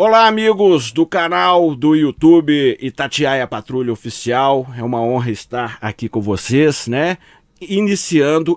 Olá, amigos do canal do YouTube Itatiaia Patrulha Oficial. É uma honra estar aqui com vocês, né?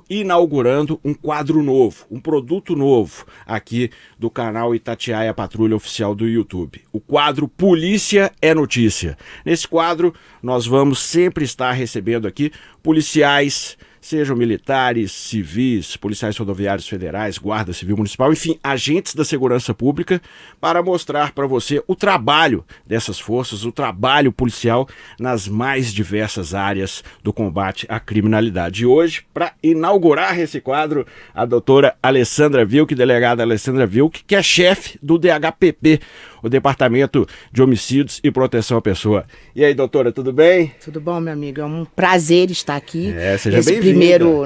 Inaugurando um quadro novo, um produto novo aqui do canal Itatiaia Patrulha Oficial do YouTube. O quadro Polícia é Notícia. Nesse quadro, nós vamos sempre estar recebendo aqui policiais, sejam militares, civis, policiais rodoviários federais, guarda civil municipal, enfim, agentes da segurança pública, para mostrar para você o trabalho dessas forças, o trabalho policial nas mais diversas áreas do combate à criminalidade. E hoje, para inaugurar esse quadro, a doutora Alessandra Wilk, delegada Alessandra Wilk, que é chefe do DHPP, o Departamento de Homicídios e Proteção à Pessoa. E aí, doutora, tudo bem? Tudo bom, meu amigo? É um prazer estar aqui. Seja bem-vinda. Primeiro,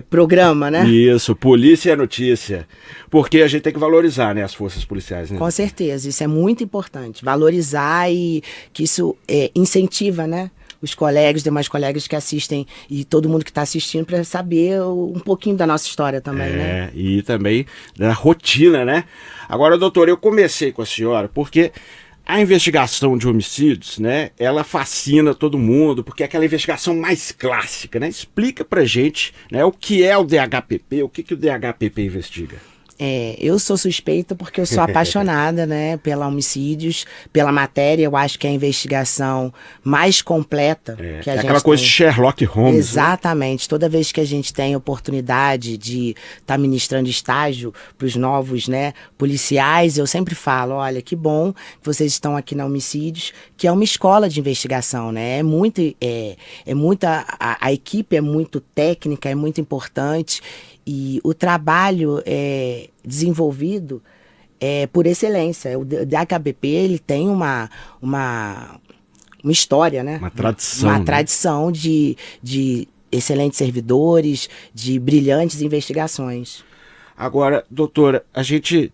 programa, né? Isso, Polícia é Notícia. Porque a gente tem que valorizar, né, as forças policiais, né? Com certeza, isso é muito importante. Valorizar e que isso incentiva, né? Os colegas, os demais colegas que assistem e todo mundo que está assistindo para saber um pouquinho da nossa história também, né? E também da rotina, né? Agora, doutora, eu comecei com a senhora porque a investigação de homicídios, né, ela fascina todo mundo, porque é aquela investigação mais clássica, né? Explica pra gente, né, o que é o DHPP, o que o DHPP investiga. Eu sou suspeita porque eu sou apaixonada, né, pela homicídios, pela matéria. Eu acho que é a investigação mais completa que a gente aquela coisa tem. de Sherlock Holmes. Exatamente. Né? Toda vez que a gente tem oportunidade de estar ministrando estágio para os novos, né, policiais, eu sempre falo, olha, que bom que vocês estão aqui na Homicídios, que é uma escola de investigação, né? A equipe é muito técnica, é muito importante. E o trabalho desenvolvido por excelência. O DHPP ele tem uma história, né? Uma tradição de excelentes servidores, de brilhantes investigações. Agora, doutora, a gente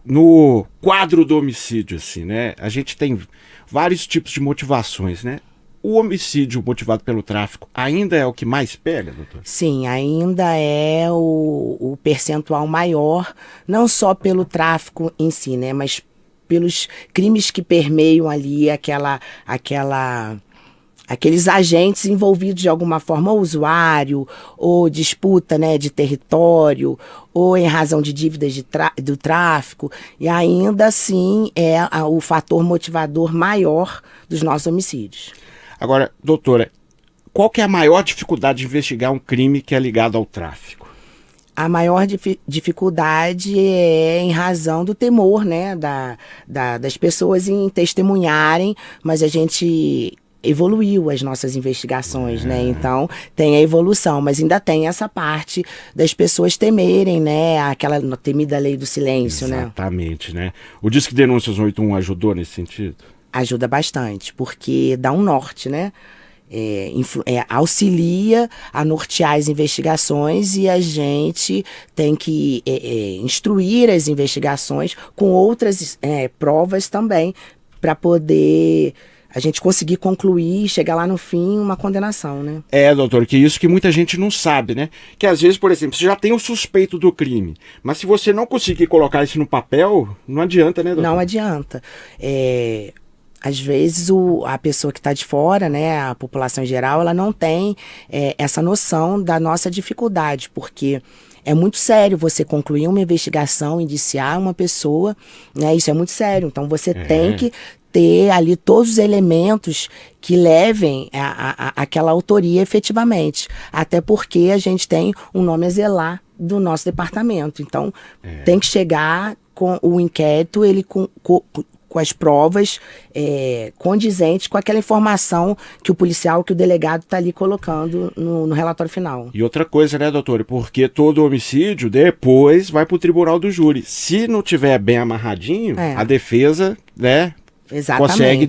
no quadro do homicídio, assim, né? A gente tem vários tipos de motivações, né? O homicídio motivado pelo tráfico ainda é o que mais pega, doutor? Sim, ainda é o percentual maior, não só pelo tráfico em si, né, mas pelos crimes que permeiam ali aqueles agentes envolvidos de alguma forma, ou usuário, ou disputa, né, de território, ou em razão de dívidas do tráfico, e ainda assim é o fator motivador maior dos nossos homicídios. Agora, doutora, qual que é a maior dificuldade de investigar um crime que é ligado ao tráfico? A maior dificuldade é em razão do temor, né, das pessoas em testemunharem, mas a gente evoluiu as nossas investigações, né? Então tem a evolução, mas ainda tem essa parte das pessoas temerem, né? Aquela temida lei do silêncio, né? Exatamente, né? O Disque Denúncias 181 ajudou nesse sentido? Ajuda bastante, porque dá um norte, né? Auxilia a nortear as investigações e a gente tem que instruir as investigações com outras provas também, para poder a gente conseguir concluir e chegar lá no fim uma condenação, né? Doutor, que isso que muita gente não sabe, né? Que às vezes, por exemplo, você já tem o suspeito do crime, mas se você não conseguir colocar isso no papel, não adianta, né, doutor? Não adianta. Às vezes a pessoa que está de fora, né, a população em geral, ela não tem essa noção da nossa dificuldade, porque é muito sério você concluir uma investigação, indiciar uma pessoa, né, isso é muito sério. Então você tem que ter ali todos os elementos que levem àquela autoria efetivamente. Até porque a gente tem um nome a zelar do nosso departamento. Então tem que chegar com o inquérito, ele com as provas condizentes com aquela informação que o policial, que o delegado está ali colocando no relatório final. E outra coisa, né, doutor? Porque todo homicídio depois vai para o tribunal do júri. Se não tiver bem amarradinho, a defesa, né, consegue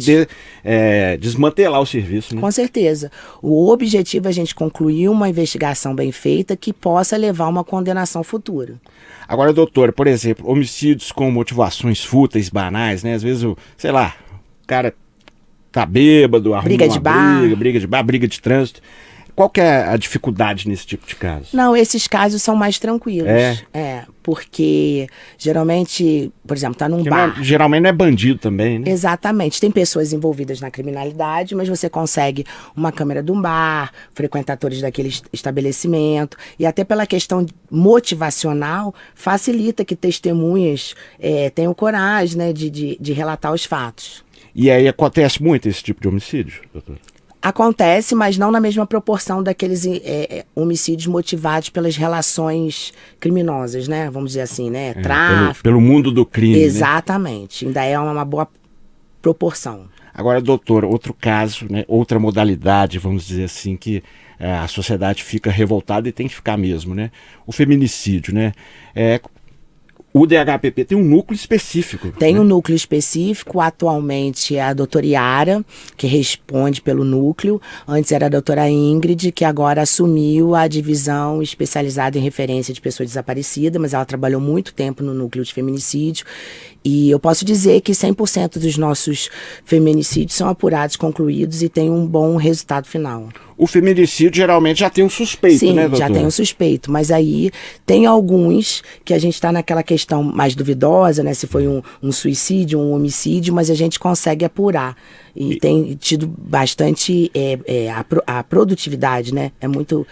desmantelar o serviço, né? Com certeza. O objetivo é a gente concluir uma investigação bem feita que possa levar a uma condenação futura. Agora, doutor, por exemplo, homicídios com motivações fúteis, banais, né? Às vezes, o cara tá bêbado, arruma briga de bar, briga de trânsito. Qual que é a dificuldade nesse tipo de caso? Não, esses casos são mais tranquilos. É? Porque geralmente, por exemplo, tá num Porque bar. geralmente não é bandido também, né? Exatamente. Tem pessoas envolvidas na criminalidade, mas você consegue uma câmera de um bar, frequentadores daquele estabelecimento, e até pela questão motivacional, facilita que testemunhas tenham coragem, né, de relatar os fatos. E aí acontece muito esse tipo de homicídio, doutor? Acontece, mas não na mesma proporção daqueles homicídios motivados pelas relações criminosas, né? Vamos dizer assim, né? Tráfico. Pelo mundo do crime, Exatamente. Né? Ainda é uma boa proporção. Agora, doutor, outro caso, né? Outra modalidade, vamos dizer assim, que a sociedade fica revoltada e tem que ficar mesmo, né? O feminicídio, né? O DHPP tem um núcleo específico. Tem né? um núcleo específico, atualmente é a doutora Yara, que responde pelo núcleo. Antes era a doutora Ingrid, que agora assumiu a divisão especializada em referência de pessoas desaparecidas, mas ela trabalhou muito tempo no núcleo de feminicídio. E eu posso dizer que 100% dos nossos feminicídios são apurados, concluídos e tem um bom resultado final. O feminicídio geralmente já tem um suspeito, Sim, né, doutor? já tem um suspeito, mas aí tem alguns que a gente está naquela questão mais duvidosa, né? Se foi um suicídio, um homicídio, mas a gente consegue apurar. E tem tido bastante a produtividade, né? É muito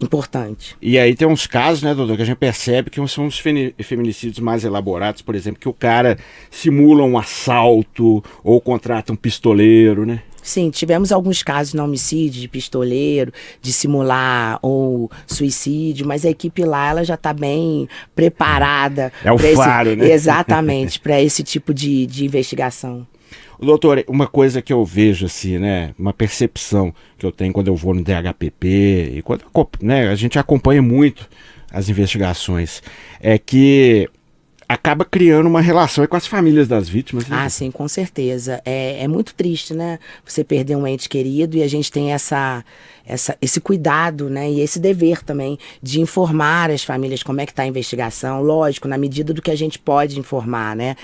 importante. E aí tem uns casos, né, doutor, que a gente percebe que são os feminicídios mais elaborados, por exemplo, que o cara simula um assalto ou contrata um pistoleiro, né? Sim, tivemos alguns casos no homicídio, de pistoleiro, de simular ou suicídio, mas a equipe lá ela já está bem preparada. É o faro, né? Exatamente, para esse tipo de investigação. Doutor, uma coisa que eu vejo assim, né, uma percepção que eu tenho quando eu vou no DHPP e quando, né, a gente acompanha muito as investigações, é que acaba criando uma relação com as famílias das vítimas. Né? Ah, sim, com certeza. É muito triste, né? Você perder um ente querido e a gente tem esse cuidado, né? E esse dever também de informar as famílias como é que está a investigação, lógico, na medida do que a gente pode informar, né?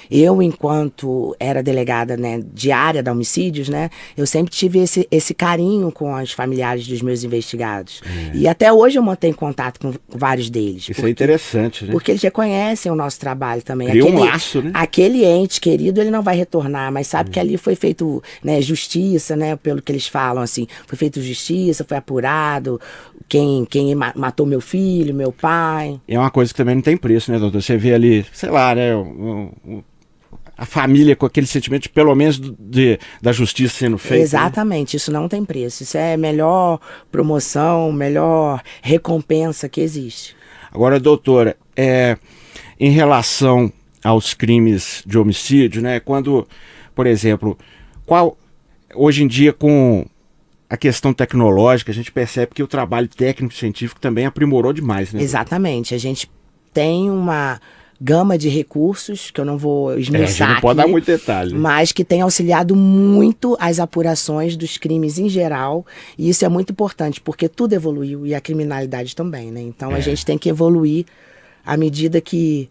Eu, enquanto era delegada, né, diária da homicídios, né? Eu sempre tive esse carinho com os familiares dos meus investigados. E até hoje eu mantenho contato com vários deles. Isso é interessante, né? Porque eles reconhecem o nosso trabalho também. Cria um laço, né? Aquele ente querido, ele não vai retornar, mas sabe que ali foi feito, né, justiça, né, pelo que eles falam, assim, foi feito justiça, foi apurado, quem matou meu filho, meu pai. É uma coisa que também não tem preço, né, doutor? Você vê ali, sei lá, né, a família com aquele sentimento, de, pelo menos, da justiça sendo feita. Exatamente, né? Isso não tem preço. Isso é a melhor promoção, melhor recompensa que existe. Agora, doutora, em relação aos crimes de homicídio, né? Quando, por exemplo, hoje em dia com a questão tecnológica, a gente percebe que o trabalho técnico-científico também aprimorou demais, né? Exatamente. A gente tem uma gama de recursos, que eu não vou esmiuçar não pode aqui, dar muito detalhe. mas que tem auxiliado muito as apurações dos crimes em geral, e isso é muito importante, porque tudo evoluiu, e a criminalidade também, né? Então a gente tem que evoluir à medida que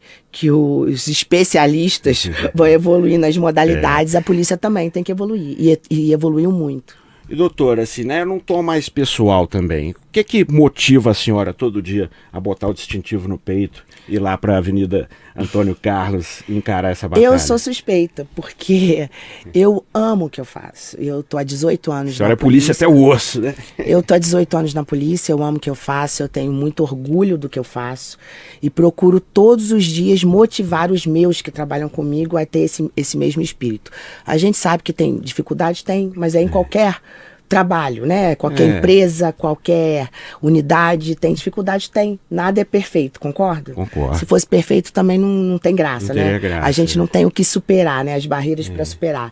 os especialistas vão evoluir nas modalidades, a polícia também tem que evoluir, e evoluiu muito. E doutora, assim, né, num tom mais pessoal também, o que motiva a senhora todo dia a botar o distintivo no peito, ir lá para a Avenida Antônio Carlos e encarar essa batalha? Eu sou suspeita, porque eu amo o que eu faço. Eu tô há 18 anos a senhora na é polícia até o osso, né? Eu tô há 18 anos na polícia, eu amo o que eu faço, eu tenho muito orgulho do que eu faço e procuro todos os dias motivar os meus que trabalham comigo a ter esse mesmo espírito. A gente sabe que tem dificuldades, tem, mas é em qualquer trabalho, né? Qualquer empresa, qualquer unidade tem dificuldade, tem. Nada é perfeito, concorda? Concordo. Se fosse perfeito também não tem graça, não né? Graça, a gente não tem o que superar, né? As barreiras para superar.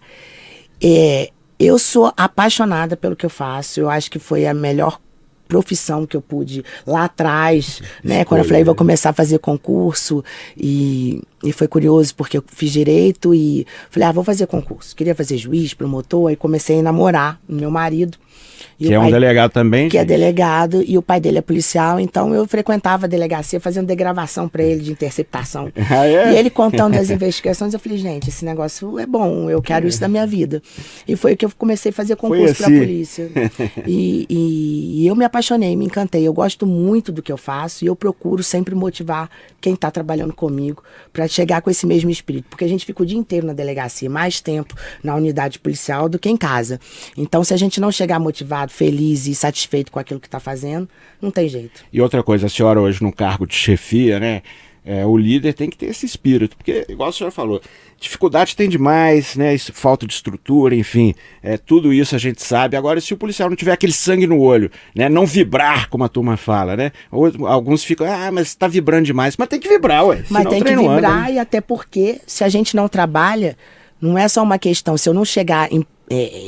Eu sou apaixonada pelo que eu faço. Eu acho que foi a melhor profissão que eu pude lá atrás, né? Quando eu falei, vou começar a fazer concurso e E foi curioso, porque eu fiz direito e falei, vou fazer concurso. Queria fazer juiz, promotor, aí comecei a namorar meu marido. Que é um delegado também? Que é delegado, e o pai dele é policial, então eu frequentava a delegacia fazendo degravação para ele de interceptação. Ah, é? E ele contando as investigações, eu falei, gente, esse negócio é bom, eu quero isso da minha vida. E foi que eu comecei a fazer concurso para a polícia. E eu me apaixonei, me encantei. Eu gosto muito do que eu faço e eu procuro sempre motivar quem está trabalhando comigo para chegar com esse mesmo espírito. Porque a gente fica o dia inteiro na delegacia, mais tempo na unidade policial do que em casa. Então, se a gente não chegar motivado, feliz e satisfeito com aquilo que está fazendo, não tem jeito. E outra coisa, a senhora hoje no cargo de chefia, né? O líder tem que ter esse espírito, porque, igual a senhora falou, dificuldade tem demais, né? Falta de estrutura, enfim, tudo isso a gente sabe. Agora, se o policial não tiver aquele sangue no olho, né? Não vibrar, como a turma fala, né? Alguns ficam, mas está vibrando demais. Mas tem que vibrar, ué. Mas tem que vibrar, anda, né? E até porque, se a gente não trabalha, não é só uma questão, se eu não chegar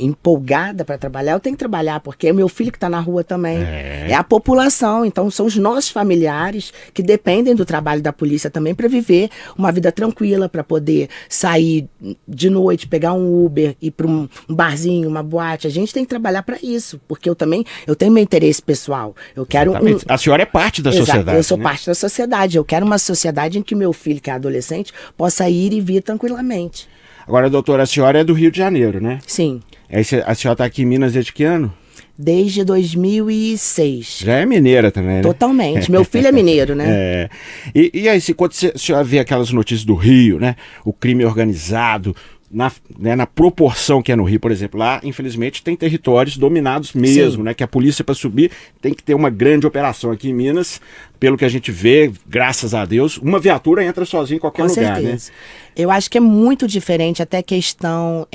empolgada para trabalhar, eu tenho que trabalhar, porque é meu filho que está na rua também. É a população, então são os nossos familiares que dependem do trabalho da polícia também para viver uma vida tranquila, para poder sair de noite, pegar um Uber, ir para um barzinho, uma boate. A gente tem que trabalhar para isso, porque eu tenho meu interesse pessoal. Eu quero A senhora é parte da sociedade. Eu sou parte da sociedade. Eu quero uma sociedade em que meu filho, que é adolescente, possa ir e vir tranquilamente. Agora, doutora, a senhora é do Rio de Janeiro, né? Sim. A senhora está aqui em Minas desde que ano? Desde 2006. Já é mineira também, né? Totalmente. Meu filho é mineiro, né? E aí, quando a senhora vê aquelas notícias do Rio, né? O crime organizado, na proporção que é no Rio, por exemplo, lá, infelizmente, tem territórios dominados mesmo, né? Que a polícia, para subir, tem que ter uma grande operação. Aqui em Minas, pelo que a gente vê, graças a Deus, uma viatura entra sozinha em qualquer lugar, certeza. né? Eu acho que é muito diferente até a questão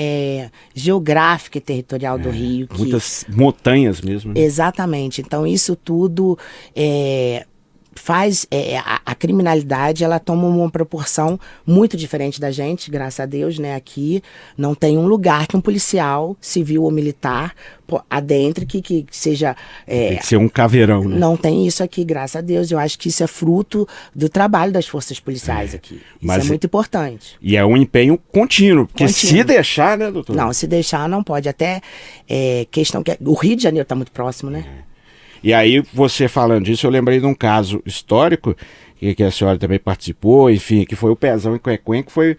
geográfica e territorial do Rio. Muitas montanhas mesmo. Né? Exatamente. Então, isso tudo faz a criminalidade, ela toma uma proporção muito diferente da gente, graças a Deus, né? Aqui não tem um lugar que um policial civil ou militar adentre que seja... tem que ser um caveirão, né? Não tem isso aqui, graças a Deus. Eu acho que isso é fruto do trabalho das forças policiais aqui. Isso é muito importante. E é um empenho contínuo, porque se deixar, né, doutor? Não, se deixar não pode. Até questão que o Rio de Janeiro está muito próximo, né? E aí, você falando disso, eu lembrei de um caso histórico, que a senhora também participou, enfim, que foi o Pezão em Quequém, que foi...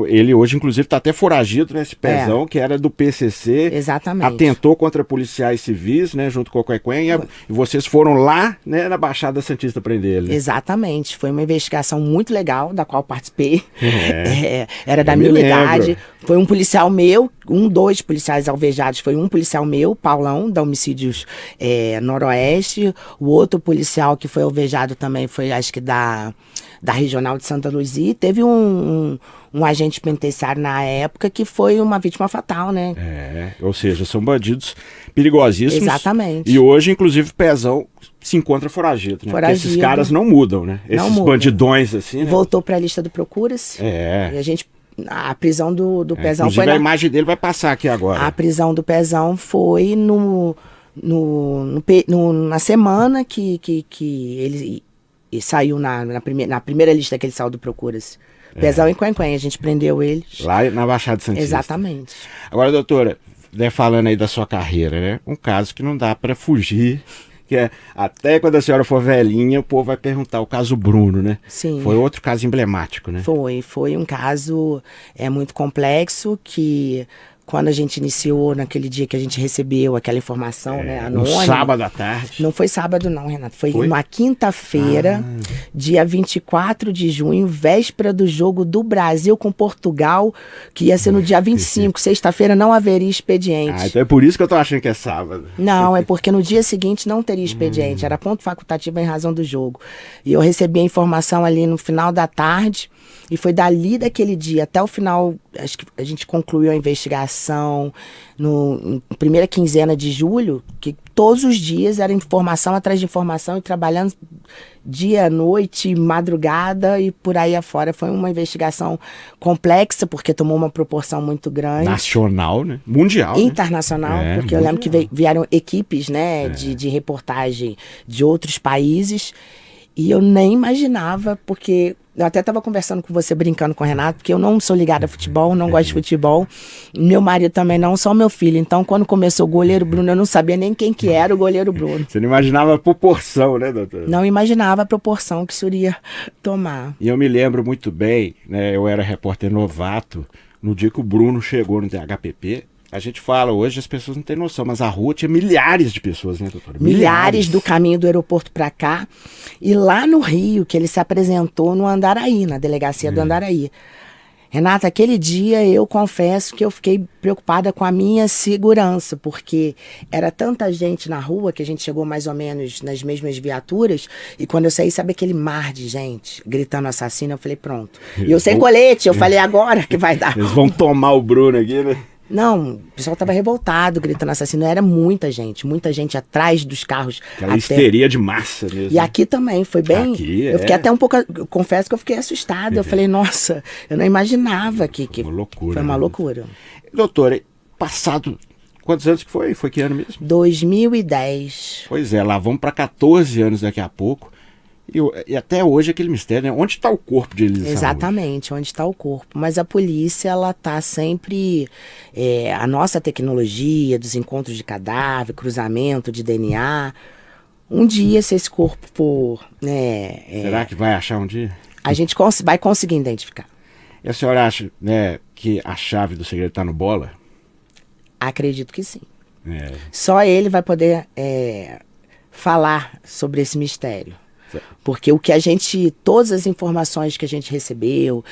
Ele hoje, inclusive, está até foragido, né? Esse Pezão, que era do PCC. Exatamente. Atentou contra policiais civis, né? Junto com o Quequém. E vocês foram lá, né? Na Baixada Santista prender ele. Né? Exatamente. Foi uma investigação muito legal, da qual participei. Era da minha unidade. Foi um policial meu, dois policiais alvejados. Foi um policial meu, Paulão, da Homicídios Noroeste. O outro policial que foi alvejado também foi, acho que da Regional de Santa Luzia. Teve um agente penitenciário na época que foi uma vítima fatal, né? Ou seja, são bandidos perigosíssimos. Exatamente. E hoje, inclusive, o Pezão se encontra foragido, né? Porque esses caras não mudam, né? Esses bandidões, assim, né? Voltou para a lista do Procuras. E a prisão do Pezão inclusive foi... a imagem dele vai passar aqui agora. A prisão do Pezão foi na semana que ele saiu na primeira lista que ele saiu do Procuras. Pezão em Quequém, a gente prendeu ele. Lá na Baixada Santista. Exatamente. Agora, doutora, falando aí da sua carreira, né? Um caso que não dá para fugir, que até quando a senhora for velhinha, o povo vai perguntar, o caso Bruno, né? Sim. Foi outro caso emblemático, né? Foi um caso muito complexo que... Quando a gente iniciou, naquele dia que a gente recebeu aquela informação, né, anônima. Um sábado à tarde. Não foi sábado não, Renato. Foi uma quinta-feira, dia 24 de junho, véspera do jogo do Brasil com Portugal, que ia ser no dia 25, sexta-feira, não haveria expediente. Então é por isso que eu tô achando que é sábado. Não, é porque no dia seguinte não teria expediente. Era ponto facultativo em razão do jogo. E eu recebi a informação ali no final da tarde. E foi dali daquele dia até o final, acho que a gente concluiu a investigação na primeira quinzena de julho, que todos os dias era informação atrás de informação e trabalhando dia, noite, madrugada e por aí afora. Foi uma investigação complexa, porque tomou uma proporção muito grande. Nacional, né? Mundial. Internacional, né? Porque eu lembro que vieram equipes, né, de reportagem de outros países. E eu nem imaginava, porque Eu até estava conversando com você, brincando com o Renato, porque eu não sou ligada a futebol, não gosto de futebol. Meu marido também não, só meu filho. Então, quando começou o goleiro Bruno, eu não sabia nem quem que era o goleiro Bruno. Você não imaginava a proporção, né, doutora? Não imaginava a proporção que isso iria tomar. E eu me lembro muito bem, né, eu era repórter novato, no dia que o Bruno chegou no DHPP. A gente fala hoje, as pessoas não têm noção, mas a rua tinha milhares de pessoas, né, doutora? Milhares do caminho do aeroporto para cá. E lá no Rio, que ele se apresentou no Andaraí, na delegacia do Andaraí. Renata, aquele dia eu confesso que eu fiquei preocupada com a minha segurança, porque era tanta gente na rua que a gente chegou mais ou menos nas mesmas viaturas, e quando eu saí, sabe aquele mar de gente gritando assassino, eu falei, pronto. E eu sem colete, eu falei, agora que vai dar. Eles vão tomar o Bruno aqui, né? Não, o pessoal tava revoltado, gritando assassino. Era muita gente atrás dos carros. Aquela histeria de massa mesmo. E aqui também, foi bem... Aqui, eu fiquei até um pouco... Eu confesso que eu fiquei assustada. Eu falei, nossa, eu não imaginava que Uma loucura. foi uma né? loucura. Doutora, passado... Quantos anos que foi? Foi que ano mesmo? 2010. Pois é, lá vamos para 14 anos daqui a pouco. E até hoje aquele mistério, né? Onde está o corpo de Elisa Saúde? Exatamente, onde está o corpo. Mas a polícia, ela está sempre... a nossa tecnologia dos encontros de cadáver, cruzamento de DNA... Um dia, se esse corpo for... Será que vai achar um dia? A gente vai conseguir identificar. E a senhora acha, né, que a chave do segredo está no Bola? Acredito que sim. É. Só ele vai poder falar sobre esse mistério. Porque o que a gente, todas as informações que a gente recebeu,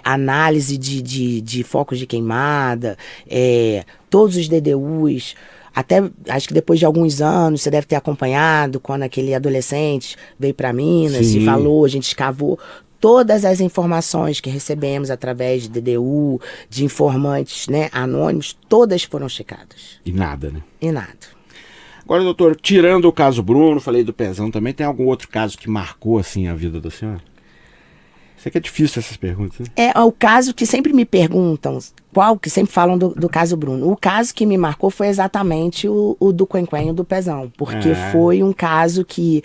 análise de focos de queimada, todos os DDUs, até acho que depois de alguns anos, você deve ter acompanhado, quando aquele adolescente veio para Minas Sim. e falou, a gente escavou. Todas as informações que recebemos através de DDU, de informantes, né, anônimos, todas foram checadas. E nada, né? E nada. Agora, doutor, tirando o caso Bruno, falei do Pezão também, tem algum outro caso que marcou, assim, a vida da senhora? Sei que é difícil essas perguntas, né? É o caso que sempre me perguntam, que sempre falam do caso Bruno. O caso que me marcou foi exatamente o do Quen-Quen e do Pezão, porque foi um caso que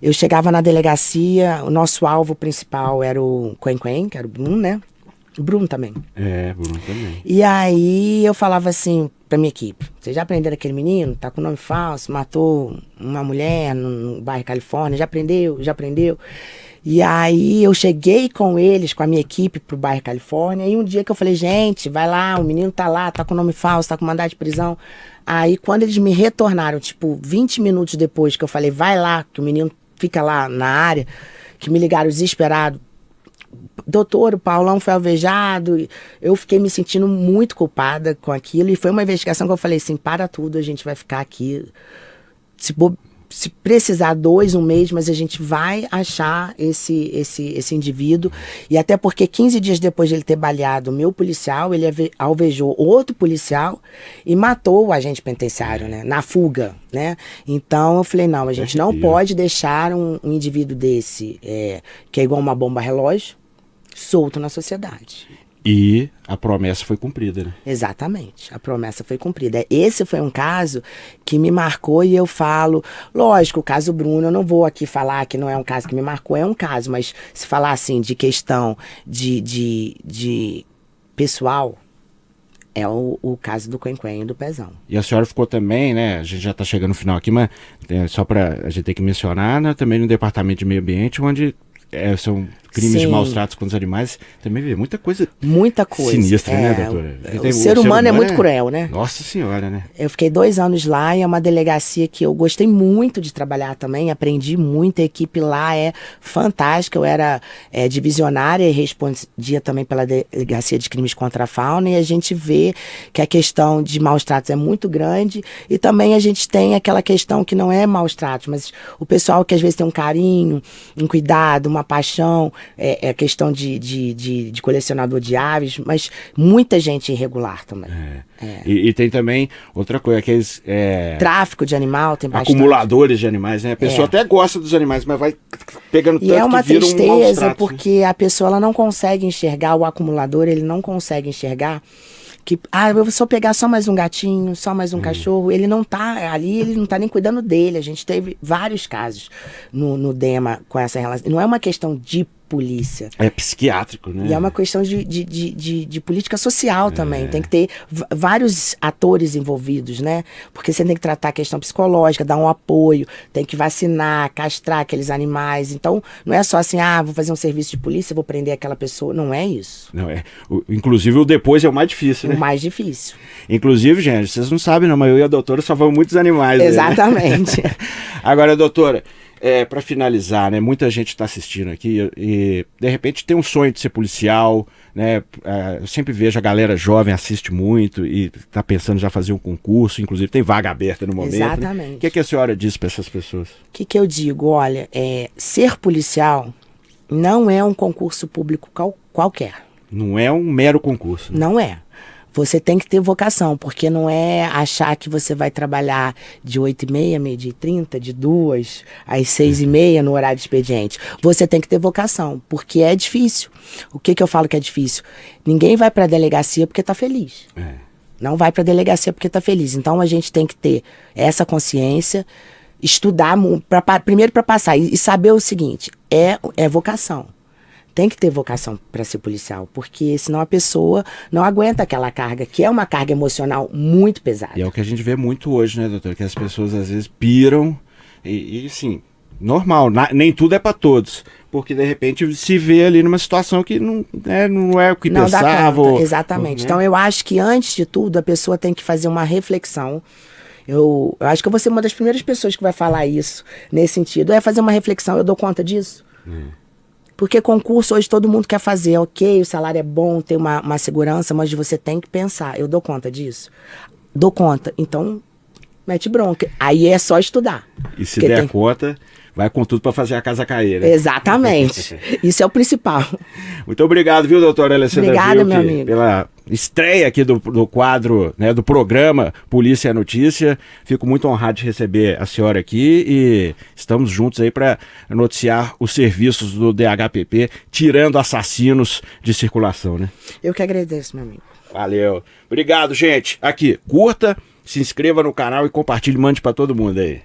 eu chegava na delegacia, o nosso alvo principal era o Quen-Quen, que era o Bruno, né? O Bruno também. Bruno também. E aí eu falava assim pra minha equipe, vocês já aprenderam aquele menino? Tá com nome falso, matou uma mulher no bairro Califórnia, já aprendeu? Já aprendeu? E aí eu cheguei com eles, com a minha equipe, pro bairro Califórnia, e um dia que eu falei, gente, vai lá, o menino tá lá, tá com nome falso, tá com mandado de prisão. Aí quando eles me retornaram, tipo, 20 minutos depois que eu falei, vai lá, que o menino fica lá na área, que me ligaram desesperado, doutor, o Paulão foi alvejado, eu fiquei me sentindo muito culpada com aquilo, e foi uma investigação que eu falei assim, para tudo, a gente vai ficar aqui, se precisar 2, um mês, mas a gente vai achar esse indivíduo, e até porque 15 dias depois de ele ter baleado o meu policial, ele alvejou outro policial e matou o agente penitenciário, né, na fuga, né, então eu falei, não, a gente não pode deixar um indivíduo desse, que é igual uma bomba relógio, solto na sociedade. E a promessa foi cumprida, né? Exatamente, a promessa foi cumprida. Esse foi um caso que me marcou e eu falo, lógico, o caso Bruno, eu não vou aqui falar que não é um caso que me marcou, é um caso, mas se falar assim de questão de pessoal, é o caso do Quen-Quen e do Pezão. E a senhora ficou também, né? A gente já está chegando no final aqui, mas só para a gente ter que mencionar, né, também no Departamento de Meio Ambiente, onde são crimes de maus tratos com os animais, também vê muita coisa sinistra, né, doutora? O ser humano é muito cruel, né? Nossa senhora, né? Eu fiquei 2 anos lá e é uma delegacia que eu gostei muito de trabalhar também, aprendi muito, a equipe lá é fantástica, eu era divisionária e respondia também pela delegacia de crimes contra a fauna, e a gente vê que a questão de maus tratos é muito grande, e também a gente tem aquela questão que não é maus tratos, mas o pessoal que às vezes tem um carinho, um cuidado, uma paixão, a questão de colecionador de aves, mas muita gente irregular também. E tem também outra coisa, aqueles... tráfico de animal, tem bastante. Acumuladores de animais, né? A pessoa até gosta dos animais, mas vai pegando tanto e é uma que vira um maus tristeza, tratos, porque a pessoa ela não consegue enxergar, o acumulador, ele não consegue enxergar que, eu vou só pegar só mais um gatinho, só mais um cachorro, ele não tá ali, ele não tá nem cuidando dele. A gente teve vários casos no DEMA com essa relação. Não é uma questão de polícia. É psiquiátrico, né? E é uma questão de política social também. Tem que ter vários atores envolvidos, né? Porque você tem que tratar a questão psicológica, dar um apoio, tem que vacinar, castrar aqueles animais. Então, não é só assim, vou fazer um serviço de polícia, vou prender aquela pessoa. Não é isso. Não é. Inclusive, o depois é o mais difícil, né? O mais difícil. Inclusive, gente, vocês não sabem, não, mas eu e a doutora salvamos muitos animais. Exatamente. Né? Agora, doutora, para finalizar, né? Muita gente está assistindo aqui e, de repente, tem um sonho de ser policial, né? Eu sempre vejo a galera jovem assiste muito e está pensando já fazer um concurso, inclusive tem vaga aberta no momento. Exatamente. Né? O que a senhora diz para essas pessoas? O que eu digo? Olha, ser policial não é um concurso público qualquer. Não é um mero concurso. Né? Não é. Você tem que ter vocação, porque não é achar que você vai trabalhar de 8h30, 12h30, de 2 às 6h30 no horário de expediente. Você tem que ter vocação, porque é difícil. O que eu falo que é difícil? Ninguém vai para a delegacia porque está feliz. Não vai para a delegacia porque está feliz. Então a gente tem que ter essa consciência, estudar primeiro para passar e saber o seguinte, é vocação. Tem que ter vocação para ser policial, porque senão a pessoa não aguenta aquela carga, que é uma carga emocional muito pesada. E é o que a gente vê muito hoje, né, doutor? Que as pessoas às vezes piram e sim, normal, nem tudo é para todos. Porque de repente se vê ali numa situação que não é o que não pensava. Dá conta, exatamente. Né? Então eu acho que antes de tudo a pessoa tem que fazer uma reflexão. Eu acho que eu vou ser uma das primeiras pessoas que vai falar isso nesse sentido. Fazer uma reflexão, eu dou conta disso? Porque concurso hoje todo mundo quer fazer, ok, o salário é bom, tem uma segurança, mas você tem que pensar, eu dou conta disso? Dou conta, então mete bronca. Aí é só estudar. E se der conta, vai com tudo para fazer a casa cair, né? Exatamente. Isso é o principal. Muito obrigado, viu, doutora Alessandra Obrigada, meu amigo. Pela estreia aqui do quadro, né, do programa Polícia é Notícia. Fico muito honrado de receber a senhora aqui e estamos juntos aí para noticiar os serviços do DHPP, tirando assassinos de circulação, né? Eu que agradeço, meu amigo. Valeu. Obrigado, gente. Aqui, curta, se inscreva no canal e compartilhe, mande para todo mundo aí.